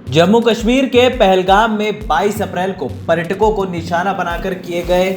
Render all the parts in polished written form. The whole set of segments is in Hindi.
जम्मू कश्मीर के पहलगाम में 22 अप्रैल को पर्यटकों को निशाना बनाकर किए गए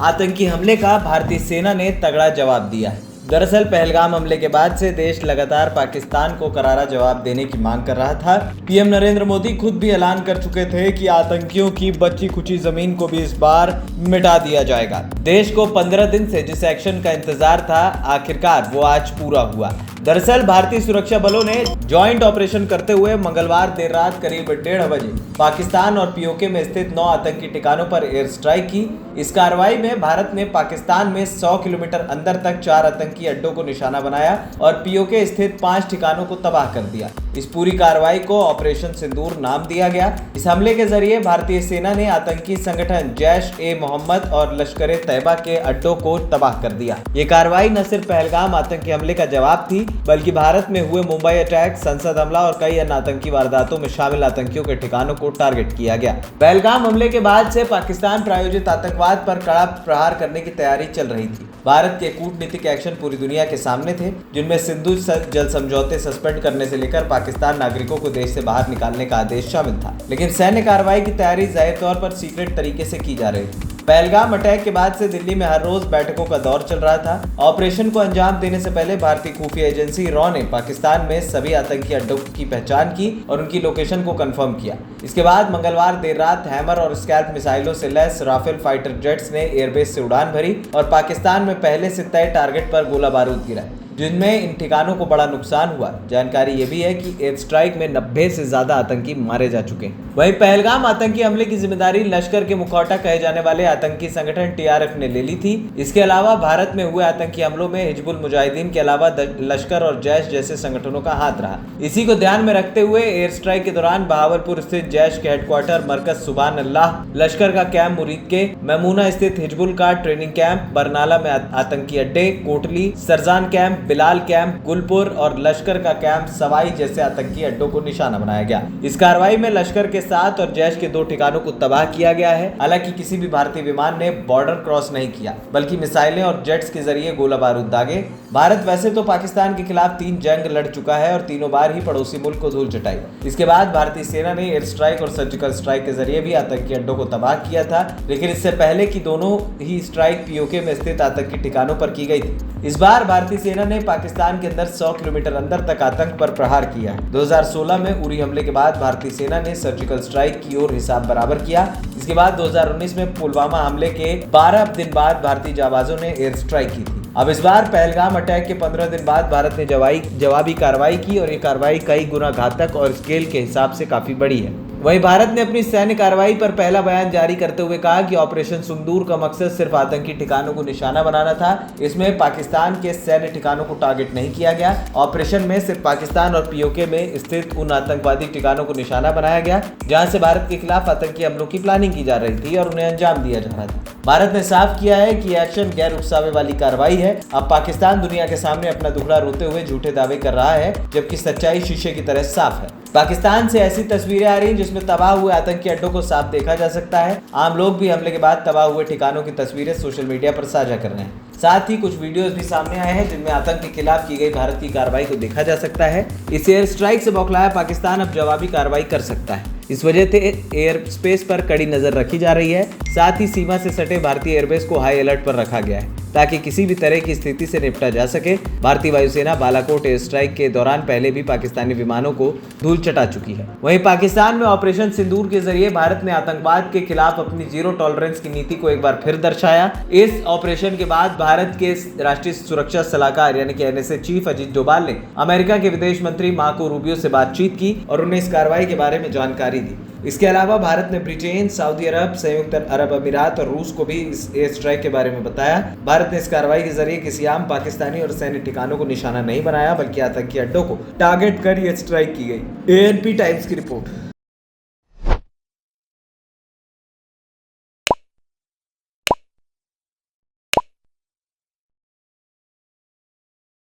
आतंकी हमले का भारतीय सेना ने तगड़ा जवाब दिया है। दरअसल पहलगाम हमले के बाद से देश लगातार पाकिस्तान को करारा जवाब देने की मांग कर रहा था। पीएम नरेंद्र मोदी खुद भी ऐलान कर चुके थे कि आतंकियों की बची खुची जमीन को भी इस बार मिटा दिया जाएगा। देश को 15 दिन से जिस एक्शन का इंतजार था, आखिरकार वो आज पूरा हुआ। दरअसल भारतीय सुरक्षा बलों ने ज्वाइंट ऑपरेशन करते हुए मंगलवार देर रात करीब 1:30 बजे पाकिस्तान और पीओके में स्थित 9 आतंकी ठिकानों पर एयर स्ट्राइक की। इस कार्रवाई में भारत ने पाकिस्तान में 100 किलोमीटर अंदर तक 4 आतंकी अड्डों को निशाना बनाया और पीओके स्थित 5 ठिकानों को तबाह कर दिया। इस पूरी कार्रवाई को ऑपरेशन सिंदूर नाम दिया गया। इस हमले के जरिए भारतीय सेना ने आतंकी संगठन जैश-ए-मोहम्मद और लश्कर-ए-तैयबा के अड्डों को तबाह कर दिया। ये कार्रवाई न सिर्फ पहलगाम आतंकी हमले का जवाब थी, बल्कि भारत में हुए मुंबई अटैक, संसद हमला और कई अन्य आतंकी वारदातों में शामिल आतंकियों के ठिकानों को टारगेट किया गया। पहलगाम हमले के बाद से पाकिस्तान प्रायोजित आतंकवाद पर कड़ा प्रहार करने की तैयारी चल रही थी। भारत के कूटनीतिक एक्शन पूरी दुनिया के सामने थे, जिनमें सिंधु जल समझौते सस्पेंड करने से लेकर पाकिस्तान नागरिकों को देश से बाहर निकालने का आदेश शामिल था। लेकिन सैन्य कार्रवाई की तैयारी जाहिर तौर पर सीक्रेट तरीके से की जा रही थी। पहलगाम अटैक के बाद से दिल्ली में हर रोज बैठकों का दौर चल रहा था। ऑपरेशन को अंजाम देने से पहले भारतीय खुफिया एजेंसी रॉ ने पाकिस्तान में सभी आतंकी अड्डों की पहचान की और उनकी लोकेशन को कंफर्म किया। इसके बाद मंगलवार देर रात हैमर और स्कैल्प मिसाइलों से लैस राफेल फाइटर जेट्स ने एयरबेस से उड़ान भरी और पाकिस्तान में पहले से तय टारगेट पर गोला बारूद गिरा, जिनमें इन ठिकानों को बड़ा नुकसान हुआ। जानकारी ये भी है कि एयर स्ट्राइक में 90 से ज्यादा आतंकी मारे जा चुके हैं। वहीं पहलगाम आतंकी हमले की जिम्मेदारी लश्कर के मुखौटा कहे जाने वाले आतंकी संगठन टीआरएफ ने ले ली थी। इसके अलावा भारत में हुए आतंकी हमलों में हिजबुल मुजाहिदीन के अलावा लश्कर और जैश जैसे संगठनों का हाथ रहा। इसी को ध्यान में रखते हुए एयर स्ट्राइक के दौरान बहावलपुर स्थित जैश के हेडक्वार्टर मरकज सुभान अल्लाह, लश्कर का कैंप मुरीद के, मैमूना स्थित हिजबुल का ट्रेनिंग कैंप, बरनाला में आतंकी अड्डे, Kotli, Sir John camp, Bilal camp, Gulpur और लश्कर का कैंप सवाई जैसे आतंकी अड्डों को निशाना बनाया गया। इस कार्रवाई में लश्कर के 7 और जैश के 2 ठिकानों को तबाह किया गया है। हालांकि किसी भी भारतीय विमान ने बॉर्डर क्रॉस नहीं किया, बल्कि मिसाइलें और जेट्स के जरिए गोला बारूद दागे। भारत वैसे तो पाकिस्तान के खिलाफ 3 जंग लड़ चुका है और तीनों बार ही पड़ोसी मुल्क को धूल चटाई। इसके बाद भारतीय सेना ने एयर स्ट्राइक और सर्जिकल स्ट्राइक के जरिए भी आतंकी अड्डों को तबाह किया था, लेकिन इससे पहले की दोनों ही स्ट्राइक पीओके में स्थित आतंकी ठिकानों पर की गई थी। इस बार भारतीय सेना ने पाकिस्तान के अंदर 100 किलोमीटर अंदर तक आतंक पर प्रहार किया। 2016 में उरी हमले के बाद भारतीय सेना ने सर्जिकल स्ट्राइक की ओर हिसाब बराबर किया। इसके बाद 2019 में पुलवामा हमले के 12 दिन बाद भारतीय जाबाजों ने एयर स्ट्राइक की थी। अब इस बार पहलगाम अटैक के 15 दिन बाद भारत ने जवाबी कार्रवाई की और ये कार्रवाई कई गुना घातक और स्केल के हिसाब से काफी बड़ी है। वहीं भारत ने अपनी सैन्य कार्रवाई पर पहला बयान जारी करते हुए कहा कि ऑपरेशन सिंदूर का मकसद सिर्फ आतंकी ठिकानों को निशाना बनाना था। इसमें पाकिस्तान के सैन्य ठिकानों को टारगेट नहीं किया गया। ऑपरेशन में सिर्फ पाकिस्तान और पीओके में स्थित उन आतंकवादी ठिकानों को निशाना बनाया गया जहां से भारत के खिलाफ आतंकी हमलों की प्लानिंग की जा रही थी और उन्हें अंजाम दिया जा रहा था। भारत ने साफ किया है कि एक्शन गैर उकसावे वाली कार्रवाई है। अब पाकिस्तान दुनिया के सामने अपना दुखड़ा रोते हुए झूठे दावे कर रहा है, जबकि सच्चाई शीशे की तरह साफ है। पाकिस्तान से ऐसी तस्वीरें आ रही जिसमें तबाह हुए आतंकी अड्डों को साफ देखा जा सकता है। आम लोग भी हमले के बाद तबाह हुए ठिकानों की तस्वीरें सोशल मीडिया पर साझा कर रहे हैं। साथ ही कुछ वीडियोस भी सामने आए हैं जिनमें आतंक के खिलाफ की गई भारत की कार्रवाई को देखा जा सकता है। इस एयर स्ट्राइक से बौखलाया पाकिस्तान अब जवाबी कार्रवाई कर सकता है। इस वजह से एयर स्पेस पर कड़ी नजर रखी जा रही है। साथ ही सीमा से सटे भारतीय एयरबेस को हाई अलर्ट पर रखा गया है ताकि किसी भी तरह की स्थिति से निपटा जा सके। भारतीय वायुसेना बालाकोट एयर स्ट्राइक के दौरान पहले भी पाकिस्तानी विमानों को धूल चटा चुकी है। वहीं पाकिस्तान में ऑपरेशन सिंदूर के जरिए भारत ने आतंकवाद के खिलाफ अपनी जीरो टॉलरेंस की नीति को एक बार फिर दर्शाया। इस ऑपरेशन के बाद भारत के राष्ट्रीय सुरक्षा सलाहकार यानी कि एनएसए चीफ अजीत डोभाल ने अमेरिका के विदेश मंत्री मार्को रूबियो से बातचीत की और उन्हें इस कार्रवाई के बारे में जानकारी दी। इसके अलावा भारत ने ब्रिटेन, सऊदी अरब, संयुक्त अरब अमीरात और रूस को भी इस एयर स्ट्राइक के बारे में बताया। भारत ने इस कार्रवाई के जरिए किसी आम पाकिस्तानी और सैन्य ठिकानों को निशाना नहीं बनाया, बल्कि आतंकी अड्डों को टारगेट कर ये स्ट्राइक की गई। एएनपी टाइम्स की रिपोर्ट।